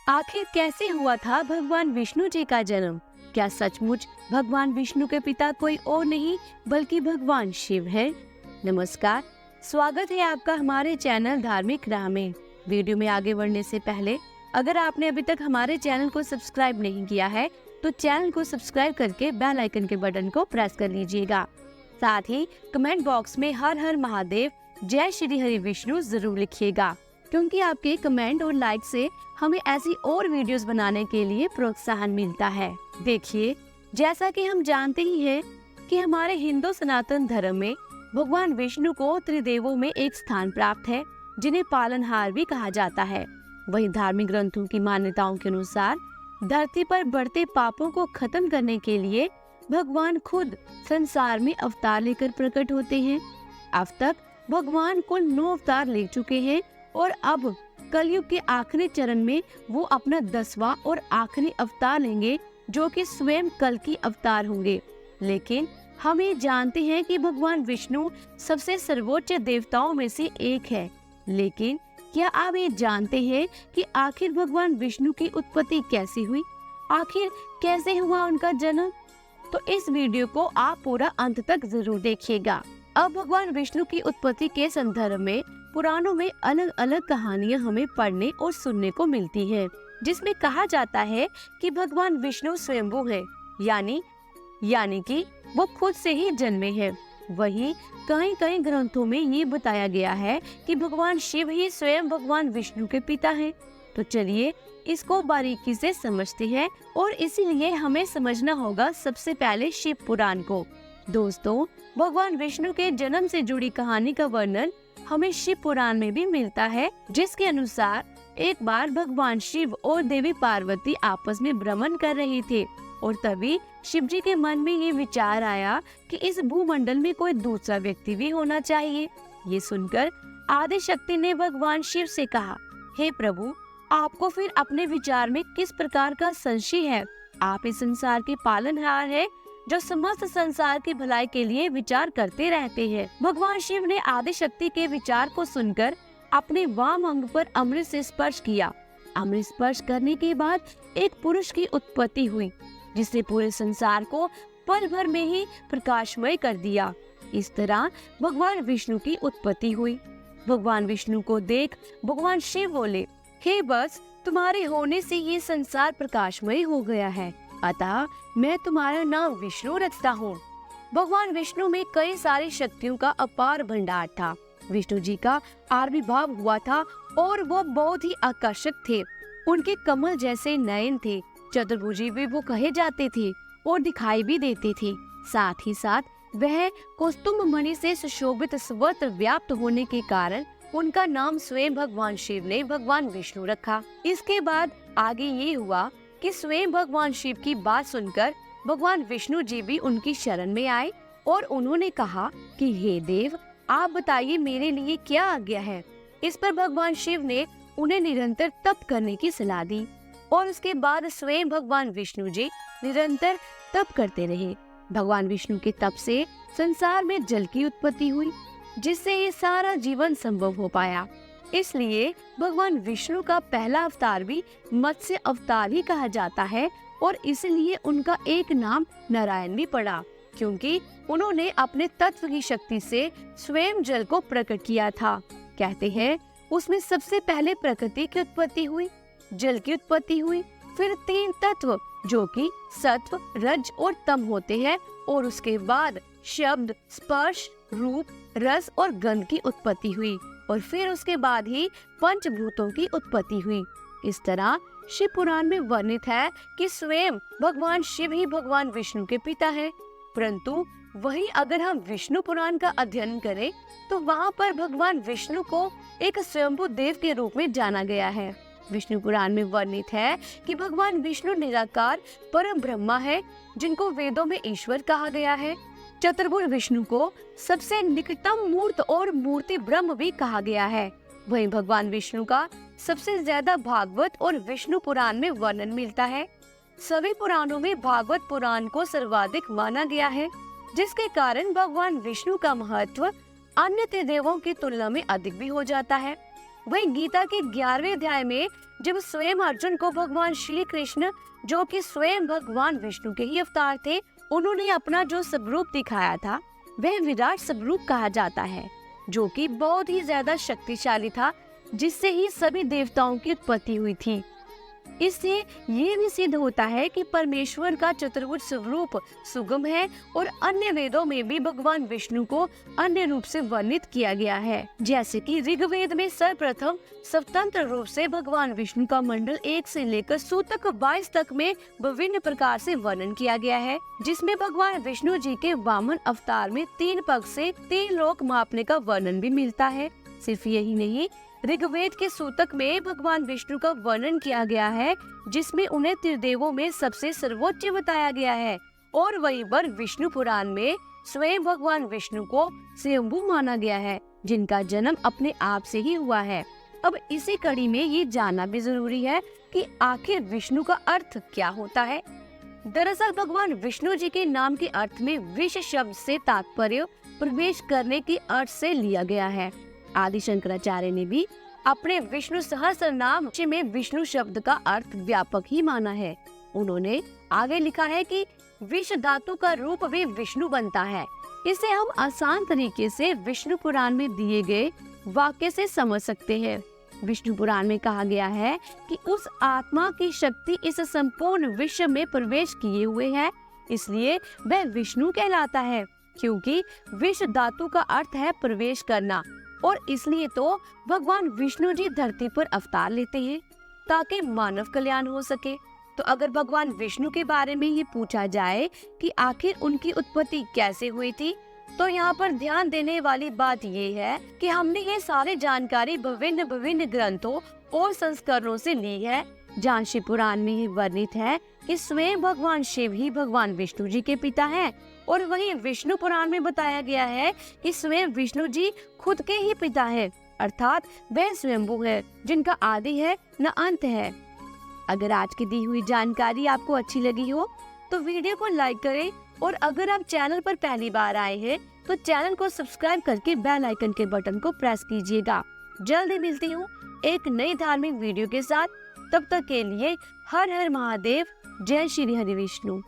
आखिर कैसे हुआ था भगवान विष्णु जी का जन्म? क्या सचमुच भगवान विष्णु के पिता कोई और नहीं बल्कि भगवान शिव है? नमस्कार, स्वागत है आपका हमारे चैनल धार्मिक राह में। वीडियो में आगे बढ़ने से पहले अगर आपने अभी तक हमारे चैनल को सब्सक्राइब नहीं किया है तो चैनल को सब्सक्राइब करके बेल आइकन के बटन को प्रेस कर लीजिएगा। साथ ही कमेंट बॉक्स में हर हर महादेव, जय श्री हरि विष्णु जरूर लिखिएगा, क्योंकि आपके कमेंट और लाइक से हमें ऐसी और वीडियोस बनाने के लिए प्रोत्साहन मिलता है। देखिए, जैसा कि हम जानते ही हैं कि हमारे हिंदू सनातन धर्म में भगवान विष्णु को त्रिदेवों में एक स्थान प्राप्त है, जिन्हें पालनहार भी कहा जाता है। वहीं धार्मिक ग्रंथों की मान्यताओं के अनुसार धरती पर बढ़ते पापों को खत्म करने के लिए भगवान खुद संसार में अवतार लेकर प्रकट होते हैं। अब तक भगवान कुल 9 अवतार ले चुके हैं और अब कलयुग के आखिरी चरण में वो अपना 10वां और आखिरी अवतार लेंगे, जो कि स्वयं कल्कि अवतार होंगे। लेकिन हम ये जानते हैं कि भगवान विष्णु सबसे सर्वोच्च देवताओं में से एक है। लेकिन क्या आप ये जानते हैं कि आखिर भगवान विष्णु की उत्पत्ति कैसी हुई? आखिर कैसे हुआ उनका जन्म? तो इस वीडियो को आप पूरा अंत तक जरूर देखिएगा। अब भगवान विष्णु की उत्पत्ति के संदर्भ में पुराणों में अलग अलग कहानियां हमें पढ़ने और सुनने को मिलती हैं, जिसमें कहा जाता है कि भगवान विष्णु स्वयंभू है, यानी कि वो खुद से ही जन्मे हैं। वहीं कई कई ग्रंथों में ये बताया गया है कि भगवान शिव ही स्वयं भगवान विष्णु के पिता हैं। तो चलिए इसको बारीकी से समझते हैं, और इसीलिए हमें समझना होगा सबसे पहले शिव पुराण को। दोस्तों, भगवान विष्णु के जन्म से जुड़ी कहानी का वर्णन हमें शिव पुराण में भी मिलता है, जिसके अनुसार एक बार भगवान शिव और देवी पार्वती आपस में भ्रमण कर रहे थे, और तभी शिव जी के मन में ये विचार आया कि इस भूमंडल में कोई दूसरा व्यक्ति भी होना चाहिए। ये सुनकर आदि शक्ति ने भगवान शिव से कहा, हे प्रभु, आपको फिर अपने विचार में किस प्रकार का संशय है? आप इस संसार के पालनहार हैं, जो समस्त संसार की भलाई के लिए विचार करते रहते हैं। भगवान शिव ने आदि शक्ति के विचार को सुनकर अपने वाम अंग पर अमृत से स्पर्श किया। अमृत स्पर्श करने के बाद एक पुरुष की उत्पत्ति हुई, जिसने पूरे संसार को पल भर में ही प्रकाशमय कर दिया। इस तरह भगवान विष्णु की उत्पत्ति हुई। भगवान विष्णु को देख भगवान शिव बोले, हे बस, तुम्हारे होने से ये संसार प्रकाशमय हो गया है, अतः मैं तुम्हारा नाम विष्णु रखता हूँ। भगवान विष्णु में कई सारी शक्तियों का अपार भंडार था। विष्णु जी का आविर्भाव हुआ था और वो बहुत ही आकर्षक थे। उनके कमल जैसे नयन थे, चतुर्भुजी भी वो कहे जाते थे और दिखाई भी देते थे। साथ ही साथ वह कौस्तुभ मणि से सुशोभित सर्वत्र व्याप्त होने के कारण उनका नाम स्वयं भगवान शिव ने भगवान विष्णु रखा। इसके बाद आगे ये हुआ कि स्वयं भगवान शिव की बात सुनकर भगवान विष्णु जी भी उनकी शरण में आए, और उन्होंने कहा कि हे देव, आप बताइए मेरे लिए क्या आज्ञा है। इस पर भगवान शिव ने उन्हें निरंतर तप करने की सलाह दी, और उसके बाद स्वयं भगवान विष्णु जी निरंतर तप करते रहे। भगवान विष्णु के तप से संसार में जल की उत्पत्ति हुई, जिससे ये सारा जीवन संभव हो पाया। इसलिए भगवान विष्णु का पहला अवतार भी मत्स्य अवतार ही कहा जाता है, और इसलिए उनका एक नाम नारायण भी पड़ा, क्योंकि उन्होंने अपने तत्व की शक्ति से स्वयं जल को प्रकट किया था। कहते हैं उसमें सबसे पहले प्रकृति की उत्पत्ति हुई, जल की उत्पत्ति हुई, फिर 3 तत्व जो कि सत्व, रज और तम होते हैं, और उसके बाद शब्द, स्पर्श, रूप, रस और गंध की उत्पत्ति हुई, और फिर उसके बाद ही पंचभूतों की उत्पत्ति हुई। इस तरह शिव पुराण में वर्णित है कि स्वयं भगवान शिव ही भगवान विष्णु के पिता है। परंतु वही अगर हम विष्णु पुराण का अध्ययन करें तो वहाँ पर भगवान विष्णु को एक स्वयंभू देव के रूप में जाना गया है। विष्णु पुराण में वर्णित है कि भगवान विष्णु निराकार परम ब्रह्मा है, जिनको वेदों में ईश्वर कहा गया है। चतुर्भुज विष्णु को सबसे निकटतम मूर्त और मूर्ति ब्रह्म भी कहा गया है। वहीं भगवान विष्णु का सबसे ज्यादा भागवत और विष्णु पुराण में वर्णन मिलता है। सभी पुराणों में भागवत पुराण को सर्वाधिक माना गया है, जिसके कारण भगवान विष्णु का महत्व अन्य देवों की तुलना में अधिक भी हो जाता है। वही गीता के 11वें अध्याय में जब स्वयं अर्जुन को भगवान श्री कृष्ण, जो कि स्वयं भगवान विष्णु के ही अवतार थे, उन्होंने अपना जो स्वरूप दिखाया था वह विराट स्वरूप कहा जाता है, जो कि बहुत ही ज्यादा शक्तिशाली था, जिससे ही सभी देवताओं की उत्पत्ति हुई थी। इससे ये भी सिद्ध होता है कि परमेश्वर का चतुर्भुज स्वरूप सुगम है और अन्य वेदों में भी भगवान विष्णु को अन्य रूप से वर्णित किया गया है। जैसे कि ऋग्वेद में सर्वप्रथम स्वतंत्र रूप से भगवान विष्णु का मंडल 1 से लेकर सूतक 22 तक में विभिन्न प्रकार से वर्णन किया गया है, जिसमें भगवान विष्णु जी के वामन अवतार में 3 पग से 3 लोक मापने का वर्णन भी मिलता है। सिर्फ यही नहीं, ऋग्वेद के सूतक में भगवान विष्णु का वर्णन किया गया है, जिसमें उन्हें त्रिदेवों में सबसे सर्वोच्च बताया गया है। और वहीं पर विष्णु पुराण में स्वयं भगवान विष्णु को स्वयंभू माना गया है, जिनका जन्म अपने आप से ही हुआ है। अब इसी कड़ी में ये जानना भी जरूरी है कि आखिर विष्णु का अर्थ क्या होता है। दरअसल भगवान विष्णु जी के नाम के अर्थ में विष शब्द से तात्पर्य प्रवेश करने के अर्थ से लिया गया है। आदि शंकराचार्य ने भी अपने विष्णु सहस्रनाम में विष्णु शब्द का अर्थ व्यापक ही माना है। उन्होंने आगे लिखा है कि विष धातु का रूप भी विष्णु बनता है। इसे हम आसान तरीके से विष्णु पुराण में दिए गए वाक्य से समझ सकते हैं। विष्णु पुराण में कहा गया है कि उस आत्मा की शक्ति इस संपूर्ण विश्व में प्रवेश किए हुए है, इसलिए वह विष्णु कहलाता है। क्योंकि विष धातु का अर्थ है प्रवेश करना, और इसलिए तो भगवान विष्णु जी धरती पर अवतार लेते हैं ताकि मानव कल्याण हो सके। तो अगर भगवान विष्णु के बारे में ये पूछा जाए कि आखिर उनकी उत्पत्ति कैसे हुई थी, तो यहाँ पर ध्यान देने वाली बात ये है कि हमने ये सारी जानकारी विभिन्न ग्रंथों और संस्करणों से ली है, जहाँ शिव पुराण में ही वर्णित है कि स्वयं भगवान शिव ही भगवान विष्णु जी के पिता हैं, और वहीं विष्णु पुराण में बताया गया है कि स्वयं विष्णु जी खुद के ही पिता है, अर्थात वह स्वयंभू है, जिनका आदि है न अंत है। अगर आज की दी हुई जानकारी आपको अच्छी लगी हो तो वीडियो को लाइक करें, और अगर आप चैनल पर पहली बार आए हैं तो चैनल को सब्सक्राइब करके बेल आइकन के बटन को प्रेस कीजिएगा। जल्दी मिलती हूँ एक नई धार्मिक वीडियो के साथ। तब तक के लिए हर हर महादेव, जय श्री हरि विष्णु।